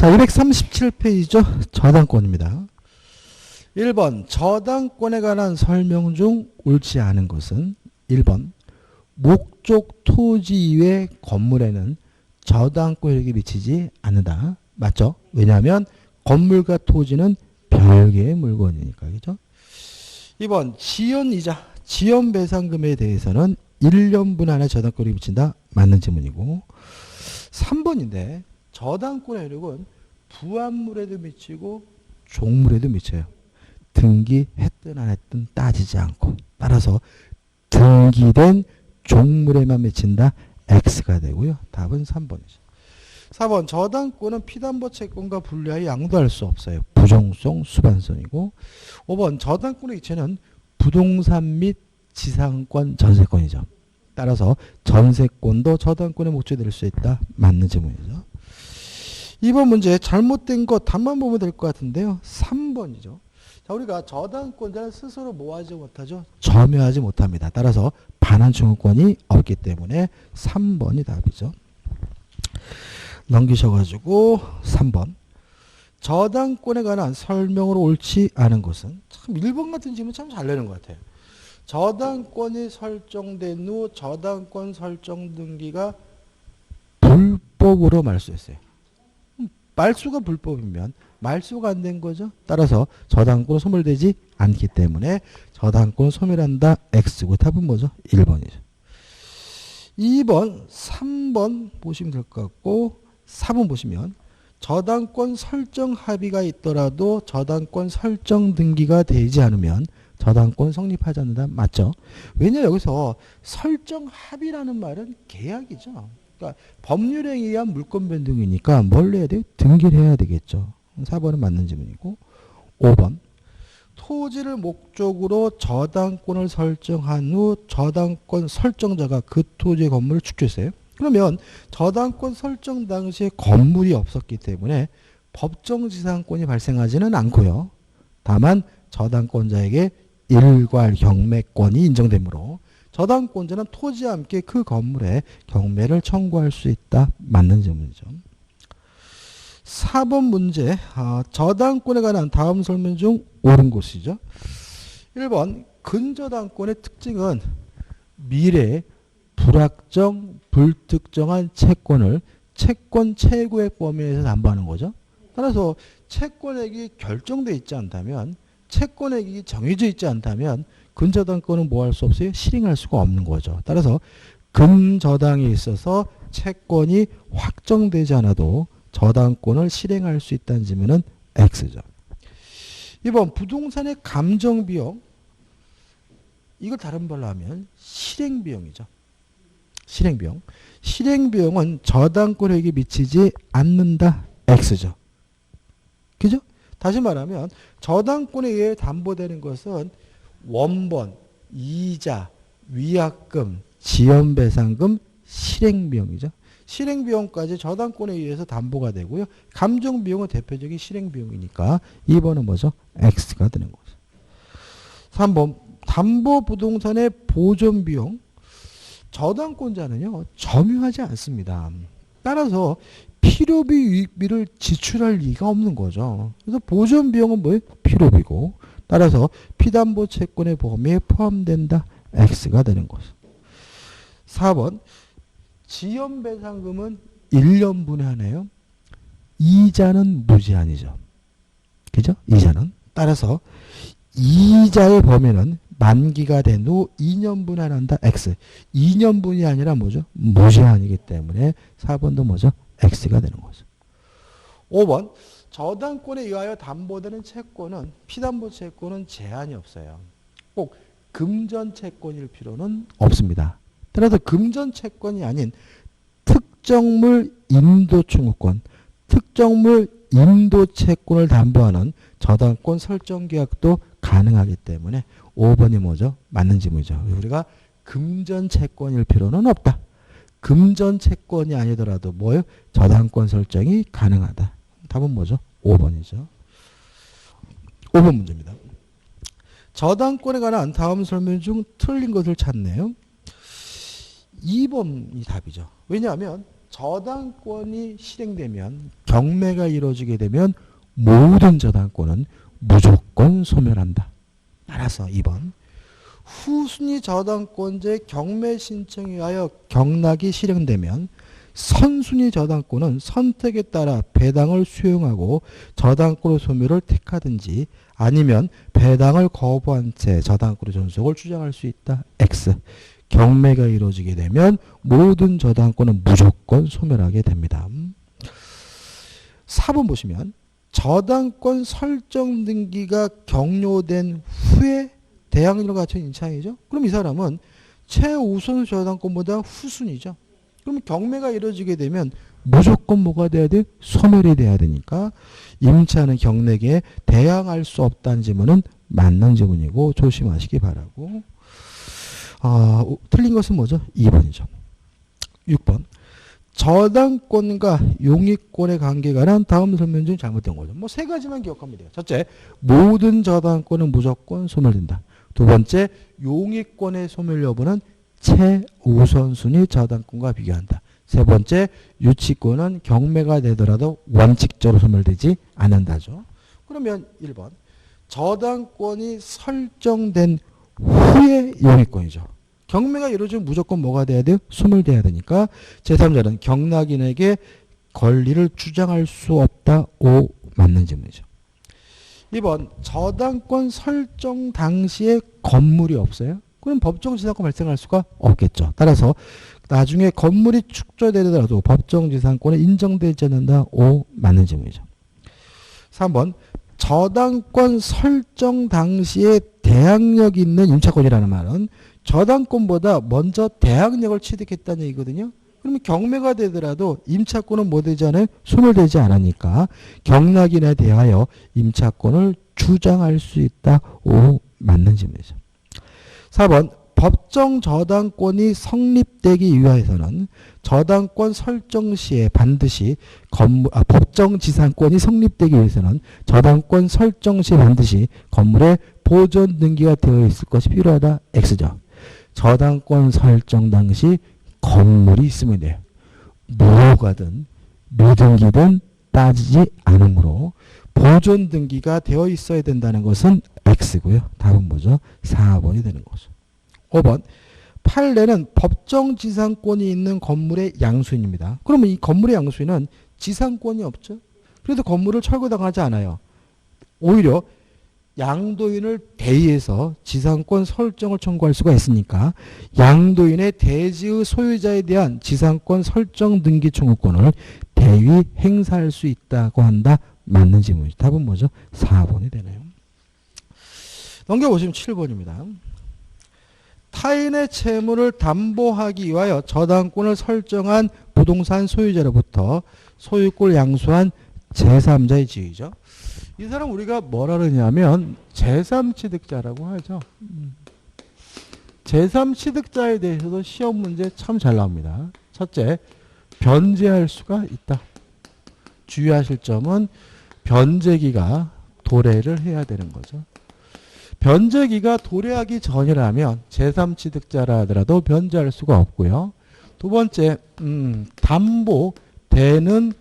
자, 237페이지죠. 저당권입니다. 1번 저당권에 관한 설명 중 옳지 않은 것은 1번 목적 토지 이외 건물에는 저당권에게 미치지 않는다. 맞죠? 왜냐하면 건물과 토지는 별개의 물건이니까. 그죠? 2번 지연이자 지연배상금에 대해서는 1년분 안에 저당권이 미친다. 맞는 질문이고 3번인데 저당권의 효력은 부합물에도 미치고 종물에도 미쳐요. 등기했든 안 했든 따지지 않고 따라서 등기된 종물에만 미친다. X가 되고요. 답은 3번이죠. 4번 저당권은 피담보 채권과 분리하여 양도할 수 없어요. 부정성, 수반성이고 5번 저당권의 이체는 부동산 및 지상권, 전세권이죠. 따라서 전세권도 저당권의 목적이 될 수 있다. 맞는 질문이죠. 2번 문제 잘못된 거 답만 보면 될 것 같은데요. 3번이죠. 자, 우리가 저당권자는 스스로 뭐 하지 못하죠? 점유하지 못합니다. 따라서 반환 청구권이 없기 때문에 3번이 답이죠. 넘기셔가지고 3번 저당권에 관한 설명으로 옳지 않은 것은 참 1번 같은 질문 참 잘 내는 것 같아요. 저당권이 설정된 후 저당권 설정 등기가 불법으로 말소했어요. 말소가 불법이면 말소가 안 된 거죠. 따라서 저당권 소멸되지 않기 때문에 저당권 소멸한다. X고 답은 뭐죠? 1번이죠. 2번, 3번 보시면 될 것 같고 4번 보시면 저당권 설정 합의가 있더라도 저당권 설정 등기가 되지 않으면 저당권 성립하지 않는다. 맞죠? 왜냐 여기서 설정 합의라는 말은 계약이죠. 그러니까 법률에 의한 물권 변동이니까 뭘 해야 돼요? 등기를 해야 되겠죠. 4번은 맞는 질문이고 5번 토지를 목적으로 저당권을 설정한 후 저당권 설정자가 그 토지의 건물을 축조했어요. 그러면 저당권 설정 당시에 건물이 없었기 때문에 법정지상권이 발생하지는 않고요. 다만 저당권자에게 일괄 경매권이 인정되므로 저당권자는 토지와 함께 그 건물에 경매를 청구할 수 있다. 맞는 질문이죠. 4번 문제 저당권에 관한 다음 설명 중 옳은 것이죠. 1번 근저당권의 특징은 미래에 불확정, 불특정한 채권을 채권 최고액 범위에서 담보하는 거죠. 따라서 채권액이 결정되어 있지 않다면 채권액이 정해져 있지 않다면 근저당권은 뭐 할 수 없어요? 실행할 수가 없는 거죠. 따라서 근저당에 있어서 채권이 확정되지 않아도 저당권을 실행할 수 있다는 질문은 X죠. 2번 부동산의 감정비용 이걸 다른 말로 하면 실행비용이죠. 실행비용. 실행비용은 저당권에게 미치지 않는다. X죠. 그죠? 다시 말하면 저당권에 의해 담보되는 것은 원본, 이자, 위약금, 지연배상금, 실행비용이죠. 실행비용까지 저당권에 의해서 담보가 되고요. 감정비용은 대표적인 실행비용이니까 2번은 뭐죠? X가 되는 거죠. 3번 담보부동산의 보존비용 저당권자는요. 점유하지 않습니다. 따라서 필요비 유익비를 지출할 리가 없는 거죠. 그래서 보존비용은 뭐예요? 필요비고 따라서 피담보 채권의 범위에 포함된다. X가 되는 거죠. 4번 지연배상금은 1년분에 하네요. 이자는 무제한이죠. 그죠? 이자는. 따라서 이자의 범위는 만기가 된 후 2년분에 한다. X. 2년분이 아니라 뭐죠? 무제한이기 때문에 4번도 뭐죠? X가 되는 거죠. 5번 저당권에 의하여 담보되는 채권은 피담보 채권은 제한이 없어요. 꼭 금전 채권일 필요는 없습니다. 따라서 금전 채권이 아닌 특정물 임도 청구권, 특정물 임도 채권을 담보하는 저당권 설정 계약도 가능하기 때문에 5번이 뭐죠? 맞는 질문이죠. 우리가 금전 채권일 필요는 없다. 금전 채권이 아니더라도 뭐예요? 저당권 설정이 가능하다. 답은 뭐죠? 5번이죠. 5번 문제입니다. 저당권에 관한 다음 설명 중 틀린 것을 찾네요. 2번이 답이죠. 왜냐하면 저당권이 실행되면 경매가 이루어지게 되면 모든 저당권은 무조건 소멸한다. 따라서 2번 후순위 저당권자의 경매 신청에 의하여 경락이 실행되면 선순위 저당권은 선택에 따라 배당을 수용하고 저당권의 소멸을 택하든지 아니면 배당을 거부한 채 저당권의 존속을 주장할 수 있다. X. 경매가 이루어지게 되면 모든 저당권은 무조건 소멸하게 됩니다. 4번 보시면 저당권 설정 등기가 격려된 후에 대항력을 갖춘 인차이죠. 그럼 이 사람은 최우선 저당권보다 후순위죠. 그럼 경매가 이루어지게 되면 무조건 뭐가 돼야 돼? 소멸이 돼야 되니까 임차는 경락에 대항할 수 없다는 지문은 맞는 지문이고 조심하시기 바라고. 틀린 것은 뭐죠? 2번이죠. 6번. 저당권과 용익권의 관계가 관한 다음 설명 중 잘못된 거죠. 뭐 세 가지만 기억하면 돼요. 첫째, 모든 저당권은 무조건 소멸된다. 두 번째, 용익권의 소멸 여부는 최우선순위 저당권과 비교한다. 세 번째, 유치권은 경매가 되더라도 원칙적으로 소멸되지 않는다죠. 그러면 1번, 저당권이 설정된 후에 용익권이죠. 경매가 이루어지면 무조건 뭐가 돼야 돼요? 소멸돼야 되니까 제3자는 경락인에게 권리를 주장할 수 없다. 5 맞는 질문이죠. 2번 저당권 설정 당시에 건물이 없어요. 그럼 법정지상권 발생할 수가 없겠죠. 따라서 나중에 건물이 축조되더라도 법정지상권에 인정되지 않는다. 5 맞는 질문이죠. 3번 저당권 설정 당시에 대항력이 있는 임차권이라는 말은 저당권보다 먼저 대항력을 취득했다는 얘기거든요. 그러면 경매가 되더라도 임차권은 뭐 되지 않아요? 소멸되지 않으니까 경락인에 대하여 임차권을 주장할 수 있다. 5 맞는 질문이죠. 4번 법정 저당권이 성립되기 위해서는 저당권 설정 시에 반드시 법정 지상권이 성립되기 위해서는 저당권 설정 시에 반드시 건물에 보존 등기가 되어 있을 것이 필요하다. X죠. 저당권 설정 당시 건물이 있으면 돼요. 무효가든 무등기든 따지지 않으므로 보존 등기가 되어 있어야 된다는 것은 X고요. 답은 뭐죠? 4번이 되는 거죠. 5번 판례는 법정 지상권이 있는 건물의 양수인입니다. 그러면 이 건물의 양수인은 지상권이 없죠. 그래도 건물을 철거당하지 않아요. 오히려 양도인을 대의해서 지상권 설정을 청구할 수가 있으니까 양도인의 대지의 소유자에 대한 지상권 설정 등기 청구권을 대위 행사할 수 있다고 한다. 맞는 질문이죠. 답은 뭐죠? 4번이 되네요. 넘겨보시면 7번입니다. 타인의 채무를 담보하기 위하여 저당권을 설정한 부동산 소유자로부터 소유권을 양수한 제3자의 지위죠. 이 사람 우리가 뭐라 그러냐면 제3취득자라고 하죠. 제3취득자에 대해서도 시험 문제 참 잘 나옵니다. 첫째, 변제할 수가 있다. 주의하실 점은 변제기가 도래를 해야 되는 거죠. 변제기가 도래하기 전이라면 제3취득자라 하더라도 변제할 수가 없고요. 두 번째, 담보되는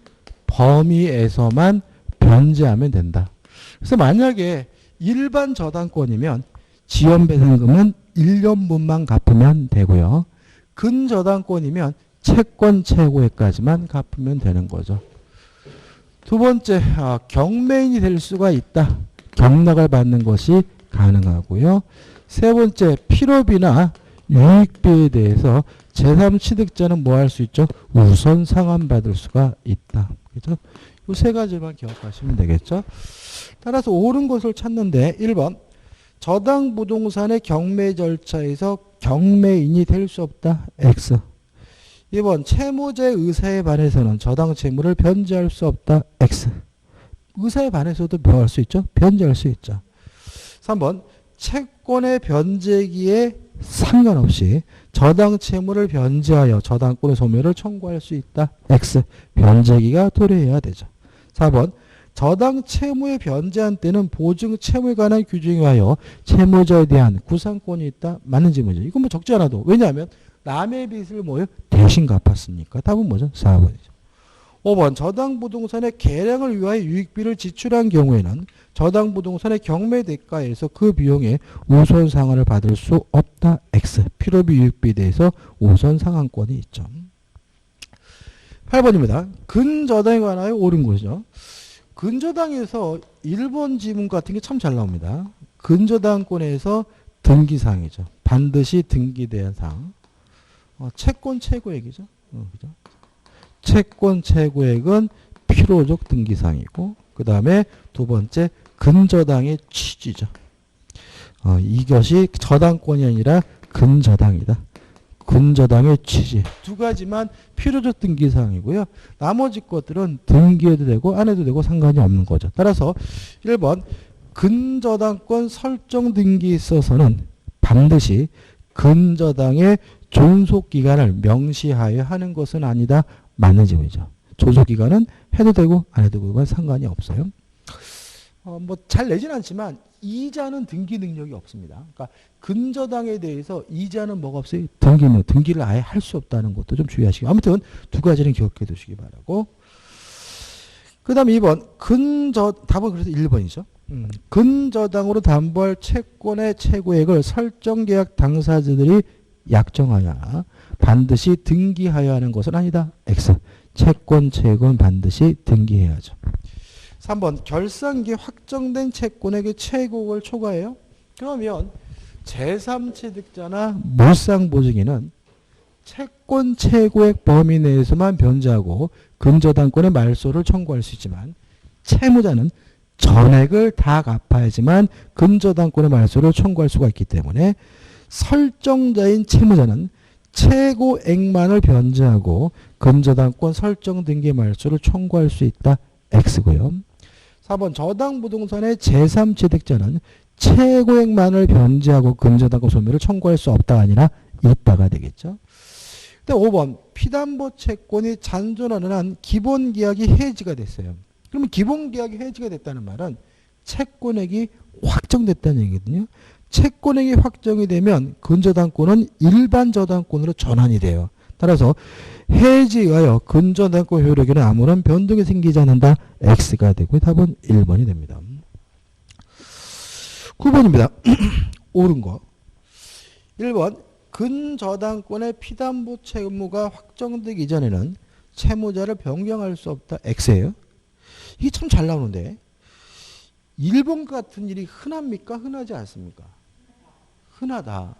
범위에서만 변제하면 된다. 그래서 만약에 일반 저당권이면 지연배상금은 1년분만 갚으면 되고요. 근저당권이면 채권 최고액까지만 갚으면 되는 거죠. 두 번째, 경매인이 될 수가 있다. 경락을 받는 것이 가능하고요. 세 번째, 필요비나 유익비에 대해서 제3취득자는 뭐 할 수 있죠? 우선 상환받을 수가 있다. 그죠? 이 세 가지만 기억하시면 되겠죠. 따라서 옳은 것을 찾는데 1번 저당 부동산의 경매 절차에서 경매인이 될 수 없다. X. 2번 채무자의 의사에 반해서는 저당 채무를 변제할 수 없다. X. 의사에 반해서도 뭐 할 수 있죠? 변제할 수 있죠. 3번 채권의 변제기에 상관없이 저당 채무를 변제하여 저당권의 소멸을 청구할 수 있다. X. 변제기가 도래해야 되죠. 4번 저당 채무에 변제한 때는 보증 채무에 관한 규정에 의하여 채무자에 대한 구상권이 있다. 맞는 질문이죠. 이건 뭐 적지 않아도. 왜냐하면 남의 빚을 뭐예요? 대신 갚았으니까. 답은 뭐죠? 4번이죠. 5번 저당 부동산의 개량을 위하여 유익비를 지출한 경우에는 저당 부동산의 경매 대가에서 그 비용에 우선 상환을 받을 수 없다. X. 필요비 유익비에 대해서 우선 상환권이 있죠. 8번입니다. 근저당에 관하여 옳은 것이죠. 근저당에서 1번 지문 같은 게 참 잘 나옵니다. 근저당권에서 등기사항이죠. 반드시 등기돼야 한 사항. 채권 최고액이죠. 그죠? 채권 최고액은 필요적 등기사항이고, 그 다음에 두 번째 근저당의 취지죠. 이것이 저당권이 아니라 근저당이다. 근저당의 취지. 두 가지만 필요적 등기사항이고요. 나머지 것들은 등기해도 되고 안 해도 되고 상관이 없는 거죠. 따라서 1번 근저당권 설정 등기에 있어서는 반드시 근저당의 존속기간을 명시하여 하는 것은 아니다. 맞는 질문이죠. 존속기간은 해도 되고 안 해도 되고 상관이 없어요. 뭐 잘 내진 않지만 이자는 등기 능력이 없습니다. 그러니까 근저당에 대해서 이자는 뭐가 없어요? 등기를 아예 할 수 없다는 것도 좀 주의하시고, 아무튼 두 가지는 기억해 두시기 바라고. 그 다음에 2번 답은 그래서 1번이죠. 근저당으로 담보할 채권의 최고액을 설정계약 당사자들이 약정하여 반드시 등기하여 하는 것은 아니다. X. 채권 최고는 반드시 등기해야죠. 3번 결산기 확정된 채권액의 최고액을 초과해요. 그러면 제3취득자나 물상보증인은 채권 최고액 범위 내에서만 변제하고 근저당권의 말소를 청구할 수 있지만, 채무자는 전액을 다 갚아야지만 근저당권의 말소를 청구할 수가 있기 때문에 설정자인 채무자는 최고액만을 변제하고 근저당권 설정 등기 말소를 청구할 수 있다. X고요. 4번 저당 부동산의 제3취득자는 최고액만을 변제하고 근저당권 소멸을 청구할 수 없다가 아니라 있다가 되겠죠. 5번 피담보 채권이 잔존하는 한 기본계약이 해지가 됐어요. 그러면 기본계약이 해지가 됐다는 말은 채권액이 확정됐다는 얘기거든요. 채권액이 확정이 되면 근저당권은 일반 저당권으로 전환이 돼요. 따라서 해지에 의하여 근저당권 효력에는 아무런 변동이 생기지 않는다. X가 되고 답은 1번이 됩니다. 9번입니다. 옳은 거. 1번 근저당권의 피담보 채무가 확정되기 이전에는 채무자를 변경할 수 없다. X예요. 이게 참 잘 나오는데 1번 같은 일이 흔합니까? 흔하지 않습니까? 흔하다.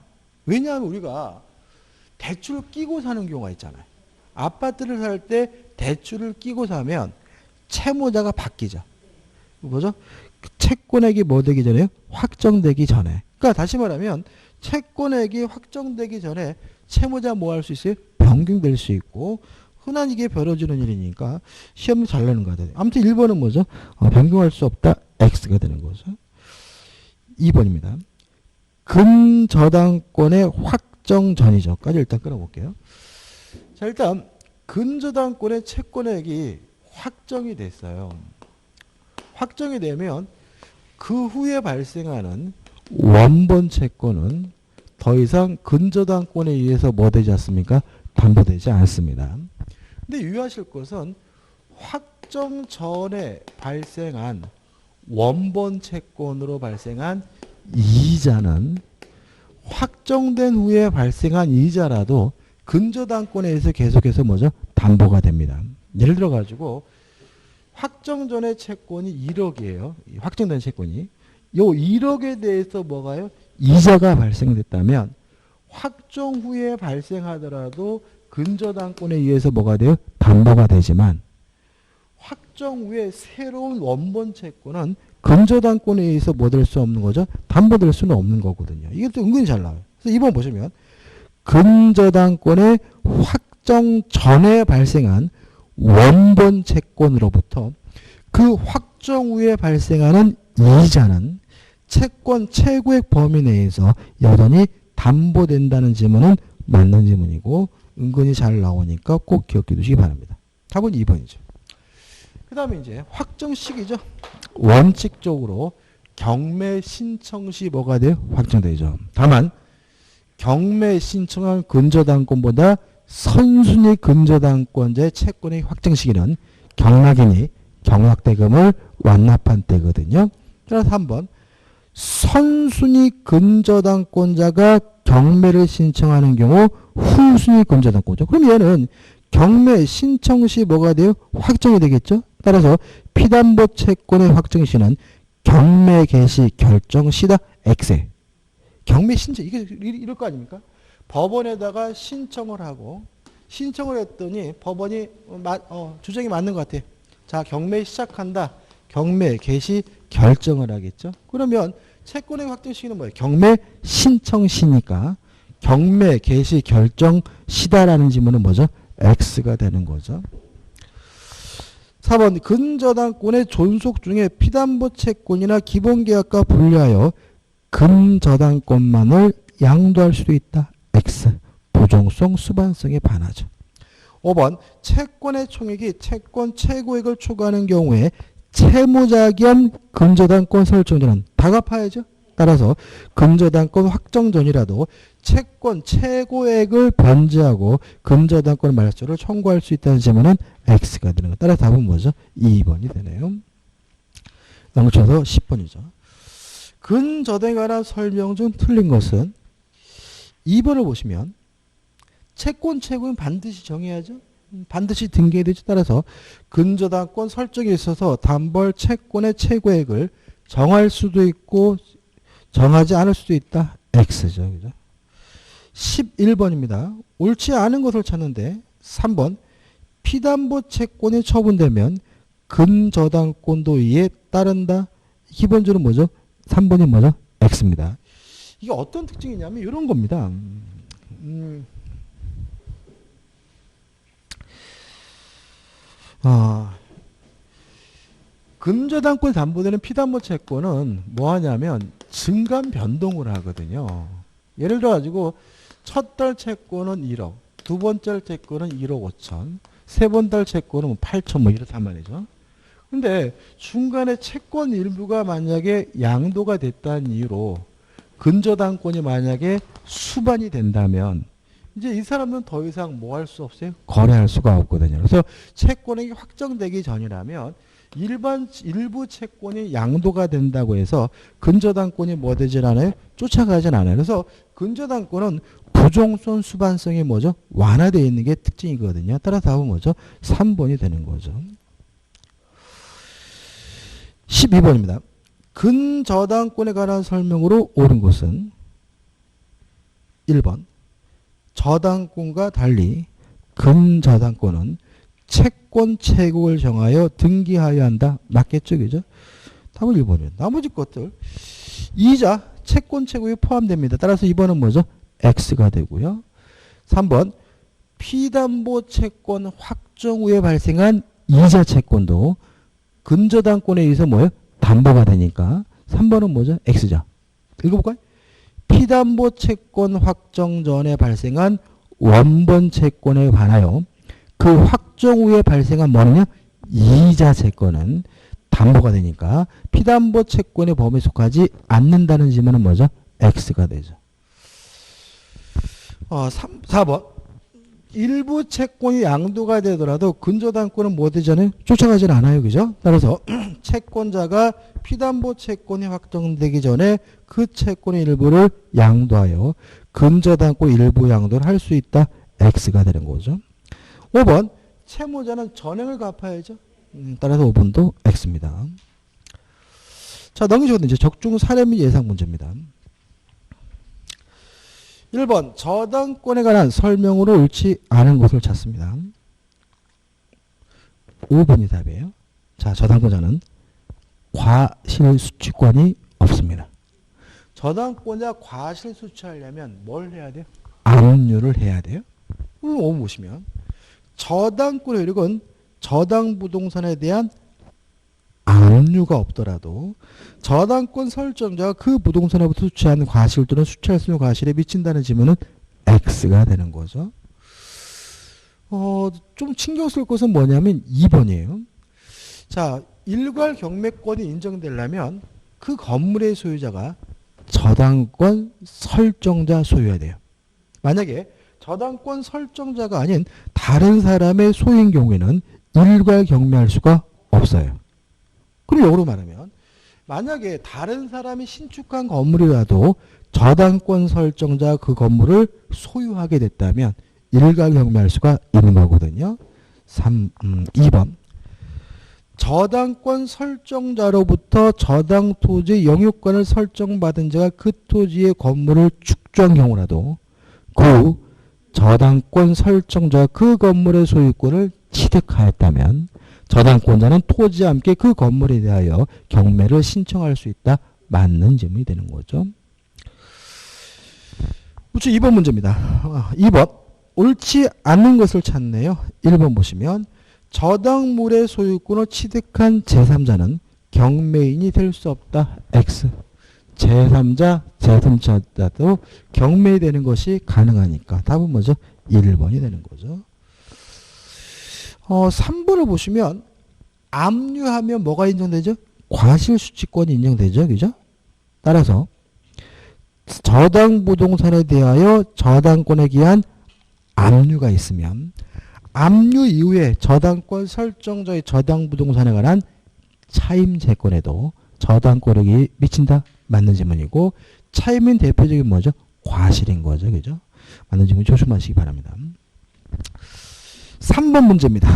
왜냐하면 우리가 대출을 끼고 사는 경우가 있잖아요. 아파트를 살 때 대출을 끼고 사면 채무자가 바뀌죠. 뭐죠? 채권액이 뭐 되기 전에요? 확정되기 전에. 그러니까 다시 말하면 채권액이 확정되기 전에 채무자 뭐 할 수 있어요? 변경될 수 있고, 흔한 이게 벌어지는 일이니까 시험이 잘 나는 거 같아요. 아무튼 1번은 뭐죠? 변경할 수 없다. X가 되는 거죠. 2번입니다. 근저당권의 확정 전이죠까지 일단 끊어볼게요. 자, 일단 근저당권의 채권액이 확정이 됐어요. 확정이 되면 그 후에 발생하는 원본 채권은 더 이상 근저당권에 의해서 뭐 되지 않습니까? 담보되지 않습니다. 근데 유의하실 것은 확정 전에 발생한 원본 채권으로 발생한 이자는 확정된 후에 발생한 이자라도 근저당권에 의해서 계속해서 뭐죠? 담보가 됩니다. 예를 들어 가지고 확정 전의 채권이 1억이에요. 확정된 채권이. 요 1억에 대해서 뭐가요? 이자가 발생됐다면 확정 후에 발생하더라도 근저당권에 의해서 뭐가 돼요? 담보가 되지만, 확정 후에 새로운 원본 채권은 근저당권에 의해서 뭐 될 수 없는 거죠? 담보될 수는 없는 거거든요. 이게 또 은근히 잘 나와요. 그래서 2번 보시면 근저당권의 확정 전에 발생한 원본 채권으로부터 그 확정 후에 발생하는 이자는 채권 최고액 범위 내에서 여전히 담보된다는 지문은 맞는 지문이고 은근히 잘 나오니까 꼭 기억해 두시기 바랍니다. 답은 2번이죠. 그 다음에 이제 확정식이죠. 원칙적으로 경매 신청 시 뭐가 돼요? 확정되죠. 다만 경매 신청한 근저당권보다 선순위 근저당권자의 채권의 확정 시기는 경락이니 경락대금을 완납한 때거든요. 따라서 한번 선순위 근저당권자가 경매를 신청하는 경우 후순위 근저당권자. 그럼 얘는 경매 신청 시 뭐가 돼요? 확정이 되겠죠. 따라서 피담보 채권의 확정 시는 경매 개시 결정 시다 X. 경매 신청 이게 이럴 거 아닙니까? 법원에다가 신청을 하고 신청을 했더니 법원이 주장이 맞는 것 같아. 자, 경매 시작한다. 경매 개시 결정을 하겠죠. 그러면 채권의 확정 시기는 뭐예요? 경매 신청 시니까 경매 개시 결정 시다라는 지문은 뭐죠? X가 되는 거죠. 4번 근저당권의 존속 중에 피담보 채권이나 기본계약과 분리하여 근저당권만을 양도할 수도 있다. X. 부종성 수반성에 반하죠. 5번 채권의 총액이 채권 최고액을 초과하는 경우에 채무자 겸 근저당권 설정 전은 다 갚아야죠. 따라서 근저당권 확정 전이라도 채권 최고액을 변제하고 근저당권 말소를 청구할 수 있다는 질문은 X가 되는 거. 따라서 답은 뭐죠? 2번이 되네요. 넘쳐서 10번이죠. 근저당에 관한 설명 중 틀린 것은 2번을 보시면 채권 최고액은 반드시 정해야죠. 반드시 등기해야 되죠. 따라서 근저당권 설정에 있어서 단벌 채권의 최고액을 정할 수도 있고 정하지 않을 수도 있다. X죠. 그죠? 11번입니다. 옳지 않은 것을 찾는데 3번 피담보 채권이 처분되면 근저당권도 이에 따른다. 기본적으로 뭐죠? 3번이 뭐죠? X입니다. 이게 어떤 특징이냐면 이런 겁니다. 근저당권 담보되는 피담보 채권은 뭐 하냐면 증감 변동을 하거든요. 예를 들어 가지고 첫 달 채권은 1억, 두 번째 채권은 1억 5천, 세 번 달 채권은 8천 뭐 이렇단 말이죠. 근데 중간에 채권 일부가 만약에 양도가 됐다는 이유로 근저당권이 만약에 수반이 된다면 이제 이 사람은 더 이상 뭐 할 수 없어요? 거래할 수가 없거든요. 그래서 채권액이 확정되기 전이라면 일부 채권이 양도가 된다고 해서 근저당권이 뭐 되질 않아요? 쫓아가진 않아요. 그래서 근저당권은 부종손 수반성이 뭐죠? 완화되어 있는 게 특징이거든요. 따라서 답은 뭐죠? 3번이 되는 거죠. 12번입니다. 근저당권에 관한 설명으로 옳은 것은 1번 저당권과 달리 근저당권은 채권 최고를 정하여 등기하여야 한다. 맞겠죠? 그죠? 답은 1번이에요. 나머지 것들 이자 채권 최고에 포함됩니다. 따라서 2번은 뭐죠? X가 되고요. 3번 피담보 채권 확정 후에 발생한 이자 채권도 근저당권에 의해서 뭐예요? 담보가 되니까 3번은 뭐죠? X죠. 읽어볼까요? 피담보 채권 확정 전에 발생한 원본 채권에 관하여 그 확정 후에 발생한 뭐냐? 이자 채권은 담보가 되니까 피담보 채권의 범위에 속하지 않는다는 질문은 뭐죠? X가 되죠. 4번 일부 채권이 양도가 되더라도 근저당권은 뭐 되잖아요? 쫓아가질 않아요. 그죠? 따라서 채권자가 피담보 채권이 확정되기 전에 그 채권의 일부를 양도하여 근저당권 일부 양도를 할 수 있다. X가 되는 거죠. 5번 채무자는 전액을 갚아야죠. 따라서 5번도 X입니다. 자, 넘기시거든요. 이제 적중 사례 및 예상 문제입니다. 1번 저당권에 관한 설명으로 옳지 않은 것을 찾습니다. 5번이 답이에요. 자, 저당권자는 과실수취권이 없습니다. 저당권자 과실수취하려면 뭘 해야 돼요? 압류를 해야 돼요. 5번 보시면 저당권 효력은 저당부동산에 대한 압류가 없더라도 저당권 설정자가 그 부동산으로부터 수취한 과실 또는 수취할 수 있는 과실에 미친다는 질문은 X가 되는 거죠. 좀 신경 쓸 것은 뭐냐면 2번이에요. 자, 일괄 경매권이 인정되려면 그 건물의 소유자가 저당권 설정자 소유해야 돼요. 만약에 저당권 설정자가 아닌 다른 사람의 소유인 경우에는 일괄 경매할 수가 없어요. 그럼 역으로 말하면 만약에 다른 사람이 신축한 건물이라도 저당권 설정자 그 건물을 소유하게 됐다면 일괄 경매할 수가 있는 거거든요. 2번 저당권 설정자로부터 저당 토지 영유권을 설정받은 자가 그 토지의 건물을 축조한 경우라도 그 저당권 설정자가 그 건물의 소유권을 취득하였다면 저당권자는 토지와 함께 그 건물에 대하여 경매를 신청할 수 있다. 맞는 질문이 되는 거죠. 우측 2번 문제입니다. 2번 옳지 않는 것을 찾네요. 1번 보시면 저당물의 소유권을 취득한 제3자는 경매인이 될 수 없다. X. 제3자, 제3자도 경매되는 것이 가능하니까 답은 뭐죠? 1번이 되는 거죠. 3번을 보시면 압류하면 뭐가 인정되죠? 과실수취권이 인정되죠. 그죠? 따라서 저당 부동산에 대하여 저당권에 기한 압류가 있으면 압류 이후에 저당권 설정자의 저당 부동산에 관한 차임재권에도 저당권력이 미친다. 맞는 질문이고 차임인 대표적인 뭐죠? 과실인 거죠. 그죠? 맞는 질문 조심하시기 바랍니다. 3번 문제입니다.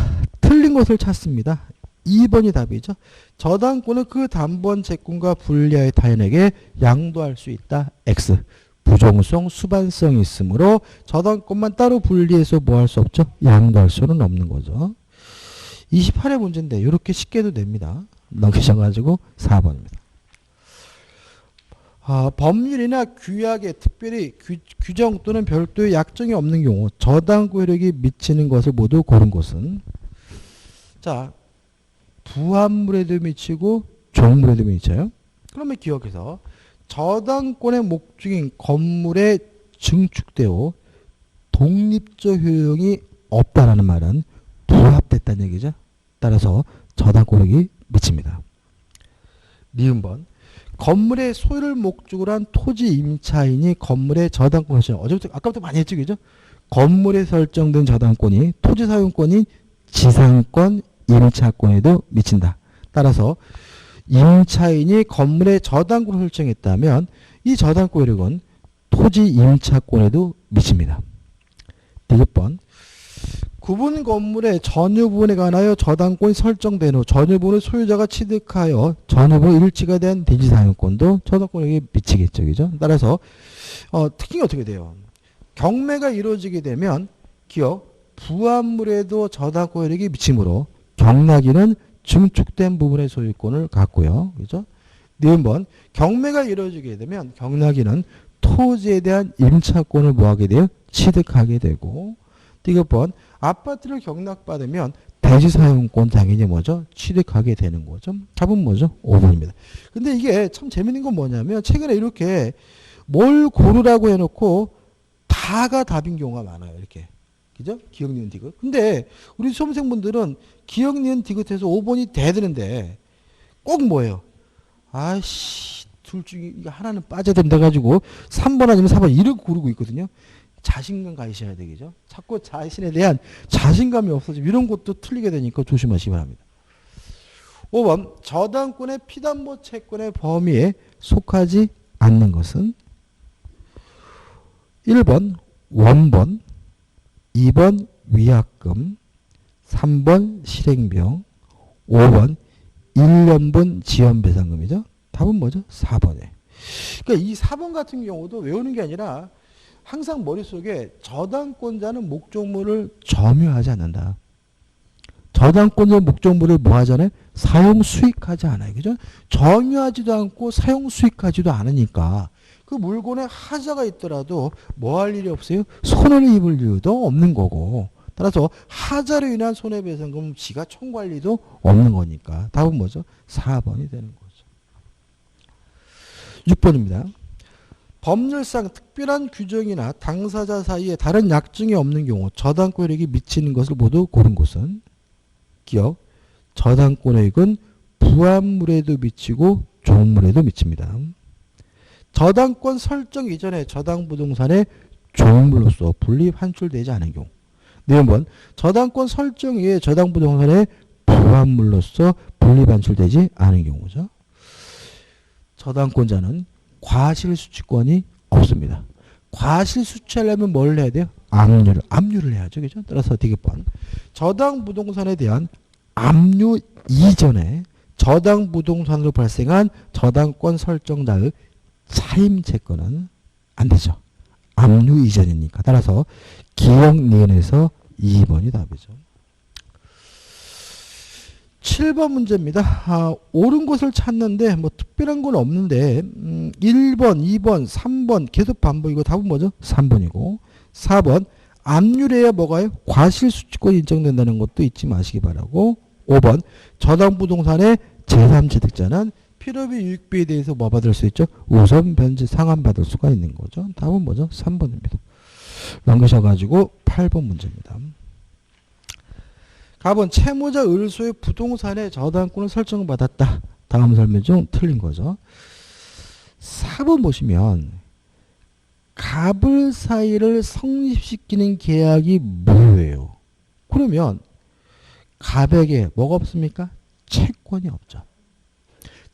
틀린 것을 찾습니다. 2번이 답이죠. 저당권은 그 단번 채권과 분리하여 타인에게 양도할 수 있다. X. 부종성, 수반성이 있으므로 저당권만 따로 분리해서 뭐 할 수 없죠? 양도할 수는 없는 거죠. 28회 문제인데 이렇게 쉽게 해도 됩니다. 넘기셔가지고 4번입니다. 법률이나 규약에 특별히 규정 또는 별도의 약정이 없는 경우 저당권 효력이 미치는 것을 모두 고른 것은 자 부합물에도 미치고 종물에도 미쳐요. 그러면 기억해서 저당권의 목적인 건물에 증축되어 독립적 효용이 없다라는 말은 부합됐다는 얘기죠. 따라서 저당권력이 미칩니다. 니은번 건물의 소유를 목적으로 한 토지 임차인이 건물의 저당권 설정. 아까부터 많이 했죠. 그죠? 건물에 설정된 저당권이 토지 사용권인 지상권, 임차권에도 미친다. 따라서 임차인이 건물의 저당권을 설정했다면 이 저당권 효력은 토지 임차권에도 미칩니다. 1번 구분 건물의 전유 부분에 관하여 저당권이 설정된 후 전유 부분을 소유자가 취득하여 전유 부분 일치가 된 대지 사용권도 저당권에게 미치겠죠. 그죠? 따라서 특징이 어떻게 돼요? 경매가 이루어지게 되면 기억 부합물에도 저당권 효력이 미치므로 경락인은 증축된 부분의 소유권을 갖고요. 그죠? 니은번 경매가 이루어지게 되면 경락인은 토지에 대한 임차권을 뭐하게 돼요? 취득하게 되고 디귿번 아파트를 경락받으면 대지 사용권 당연히 뭐죠? 취득하게 되는 거죠. 답은 뭐죠? 5번입니다. 근데 이게 참 재밌는 건 뭐냐면 최근에 이렇게 뭘 고르라고 해놓고 다가 답인 경우가 많아요. 이렇게. 그죠? 기억, 니은, 디귿. 근데 우리 수험생분들은 기억, 니은, 디귿해서 5번이 돼야 꼭 뭐예요? 아씨, 둘 중에 하나는 빠져야 된다가지고 3번 아니면 4번 이렇게 고르고 있거든요. 자신감 가지셔야 되겠죠. 자꾸 자신에 대한 자신감이 없어지면 이런 것도 틀리게 되니까 조심하시기 바랍니다. 5번 저당권의 피담보 채권의 범위에 속하지 않는 것은 1번 원본, 2번 위약금, 3번 실행비용, 5번 1년분 지연배상금이죠. 답은 뭐죠? 4번에. 그러니까 이 4번 같은 경우도 외우는 게 아니라 항상 머릿속에 저당권자는 목적물을 점유하지 않는다. 저당권자 목적물을 뭐 하잖아요? 사용 수익하지 않아요. 그죠? 점유하지도 않고 사용 수익하지도 않으니까 그 물건에 하자가 있더라도 뭐 할 일이 없어요? 손해를 입을 이유도 없는 거고 따라서 하자로 인한 손해배상금 지가 청구할 리도 없는 거니까 답은 뭐죠? 4번이 되는 거죠. 6번입니다. 법률상 특별한 규정이나 당사자 사이에 다른 약정이 없는 경우 저당권 효력이 미치는 것을 모두 고른 것은 기억, 저당권 효력은 부합물에도 미치고 종물에도 미칩니다. 저당권 설정 이전에 저당부동산의 종물로서 분리 환출되지 않은 경우. 네 번 저당권 설정 이외에 저당 부동산의 부합물로서 분리 반출되지 않은 경우죠. 저당권자는 과실수취권이 없습니다. 과실수취하려면 뭘 해야 돼요? 압류를 해야죠. 그죠? 따라서 디귿번 저당 부동산에 대한 압류 이전에 저당 부동산으로 발생한 저당권 설정자의 차임 채권은 안 되죠. 압류 이전이니까. 따라서 기억 니은에서 2번이 답이죠. 7번 문제입니다. 옳은 것을 찾는데 뭐 특별한 건 없는데 1번, 2번, 3번 계속 반복이고 답은 뭐죠? 3번이고 4번 압류해야 뭐가요? 과실수취권이 인정된다는 것도 잊지 마시기 바라고 5번 저당 부동산의 제3취득자는 필요비 유익비에 대해서 뭐 받을 수 있죠? 우선 변제 상환 받을 수가 있는 거죠. 답은 뭐죠? 3번입니다. 넘기셔가지고 8번 문제입니다. 갑은 채무자 을소의 부동산의 저당권을 설정받았다. 다음 설명 중 틀린 거죠. 4번 보시면 갑을 사이를 성립시키는 계약이 뭐예요? 그러면 갑에게 뭐가 없습니까? 채권이 없죠.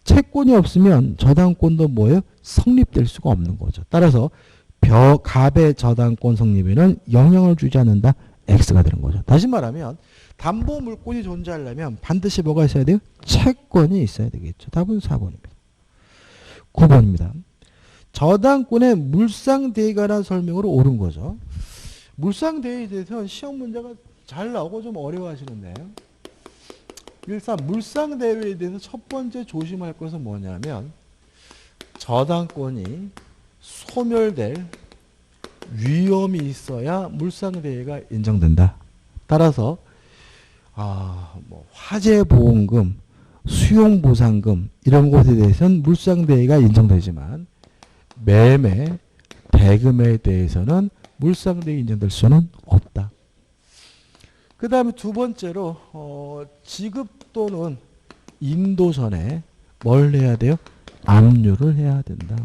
채권이 없으면 저당권도 뭐예요? 성립될 수가 없는 거죠. 따라서 갑의 저당권 성립에는 영향을 주지 않는다. X가 되는 거죠. 다시 말하면 담보 물권이 존재하려면 반드시 뭐가 있어야 돼요? 채권이 있어야 되겠죠. 답은 4번입니다. 9번입니다. 저당권의 물상대에 관한 설명으로 옳은 거죠. 물상대에 대해서는 시험 문제가 잘 나오고 좀 어려워하시는데 일단 물상대회에 대해서 첫 번째 조심할 것은 뭐냐면 저당권이 소멸될 위험이 있어야 물상대회가 인정된다. 따라서 뭐 화재보험금, 수용보상금 이런 것에 대해서는 물상대회가 인정되지만 매매, 대금에 대해서는 물상대회 인정될 수는 없다. 그 다음에 두 번째로 지급 또는 인도 전에 뭘 해야 돼요? 압류를 해야 된다.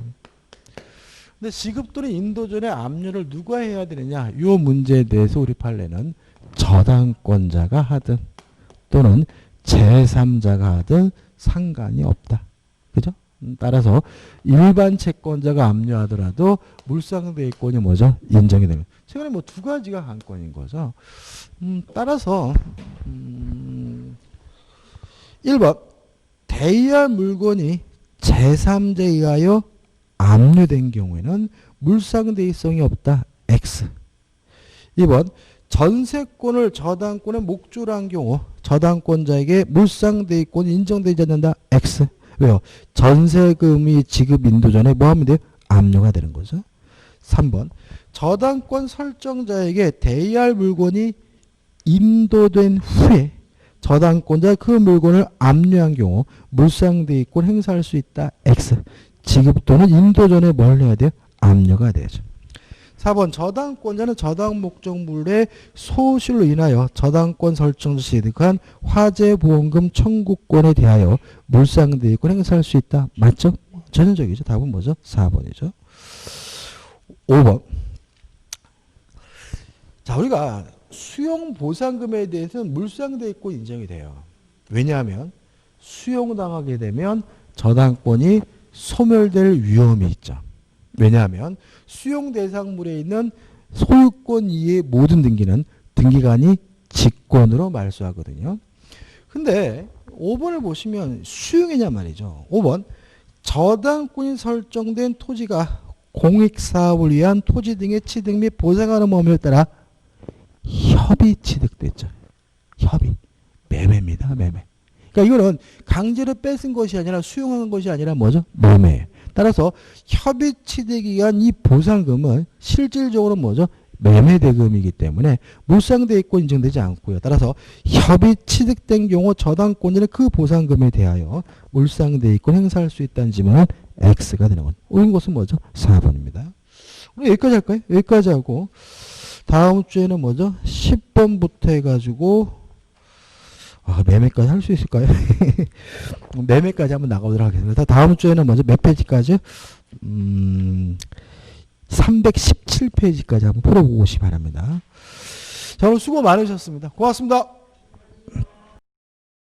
근데 지급 또는 인도 전에 압류를 누가 해야 되느냐? 이 문제에 대해서 우리 판례는 저당권자가 하든 또는 제3자가 하든 상관이 없다. 그죠? 따라서 일반 채권자가 압류하더라도 물상대위권이 뭐죠? 인정이 되면. 최근에 뭐 두 가지가 관건인 거죠. 따라서 1번 대여할 물건이 제3자에 의하여 압류된 경우에는 물상대위성이 없다. X. 2번 전세권을 저당권의 목조로 한 경우 저당권자에게 물상대위권이 인정되지 않는다. X. 왜요? 전세금이 지급 인도 전에 뭐 하면 돼요? 압류가 되는 거죠. 3번 저당권 설정자에게 대여할 물건이 인도된 후에 저당권자 그 물건을 압류한 경우 물상대위권 행사할 수 있다. X. 지급 또는 인도 전에 뭘 해야 돼요? 압류가 되죠. 4번 저당권자는 저당 목적물의 소실로 인하여 저당권 설정자 취득한 화재보험금 청구권에 대하여 물상대위권 행사할 수 있다. 맞죠? 전형적이죠. 답은 뭐죠? 4번이죠. 5번 자 우리가 수용보상금에 대해서는 물상대위권 인정이 돼요. 왜냐하면 수용당하게 되면 저당권이 소멸될 위험이 있죠. 왜냐하면 수용 대상물에 있는 소유권 이외의 모든 등기는 등기관이 직권으로 말소하거든요. 근데 5번을 보시면 수용이냐 말이죠. 5번 저당권이 설정된 토지가 공익사업을 위한 토지 등의 취득 및 보상하는 법률에 따라 협의 취득됐죠. 협의. 매매입니다. 매매. 그러니까 이거는 강제로 뺏은 것이 아니라 수용한 것이 아니라 뭐죠? 매매예요. 따라서 협의 취득에 의한 이 보상금은 실질적으로 뭐죠? 매매대금이기 때문에 물상대위권 인정되지 않고요. 따라서 협의 취득된 경우 저당권자는 그 보상금에 대하여 물상대위권 행사할 수 있다는 지문은 X가 되는 건. 옳은 것은 뭐죠? 4번입니다. 우리 여기까지 할까요? 여기까지 하고 다음 주에는 뭐죠? 10번부터 해가지고 매매까지 할 수 있을까요? 매매까지 한번 나가보도록 하겠습니다. 다음 주에는 먼저 몇 페이지까지? 317페이지까지 한번 풀어보시기 바랍니다. 자, 오늘 수고 많으셨습니다. 고맙습니다.